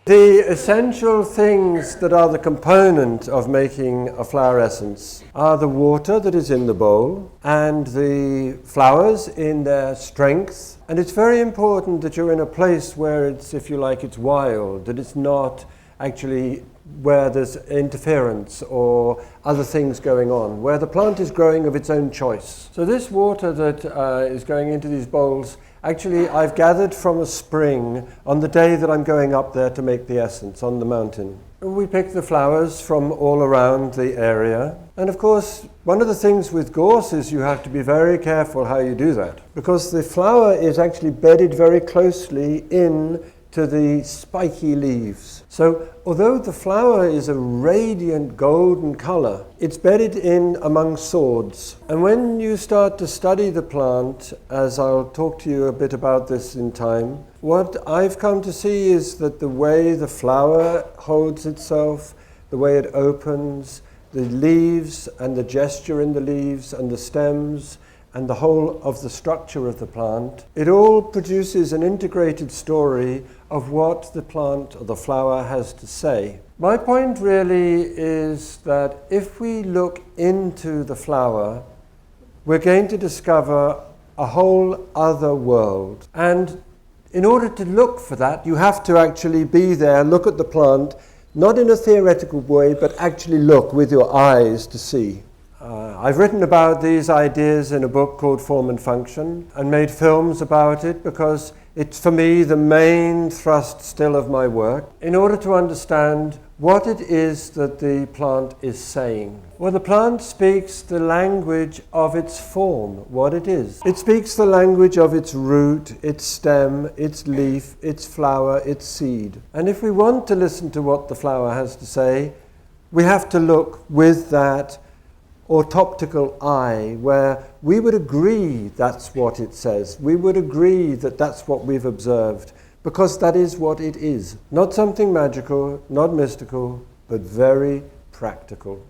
The essential things that are the component of making a flower essence are the water that is in the bowl and the flowers in their strength. And it's very important that you're in a place where it's, if you like, it's wild, that it's not actually where there's interference or other things going on, where the plant is growing of its own choice. So this water that is going into these bowls, actually I've gathered from a spring on the day that I'm going up there to make the essence on the mountain. We pick the flowers from all around the area. And of course, one of the things with gorse is you have to be very careful how you do that, because the flower is actually bedded very closely in to the spiky leaves. So although the flower is a radiant golden color, it's bedded in among swords. And when you start to study the plant, as I'll talk to you a bit about this in time, what I've come to see is that the way the flower holds itself, the way it opens, the leaves and the gesture in the leaves and the stems, and the whole of the structure of the plant, it all produces an integrated story of what the plant or the flower has to say. My point really is that if we look into the flower, we're going to discover a whole other world. And in order to look for that, you have to actually be there, look at the plant, not in a theoretical way, but actually look with your eyes to see. I've written about these ideas in a book called Form and Function and made films about it because it's, for me, the main thrust still of my work in order to understand what it is that the plant is saying. Well, the plant speaks the language of its form, what it is. It speaks the language of its root, its stem, its leaf, its flower, its seed. And if we want to listen to what the flower has to say, we have to look with that autoptical eye, where we would agree that's what it says. We would agree that that's what we've observed, because that is what it is. Not something magical, not mystical, but very practical.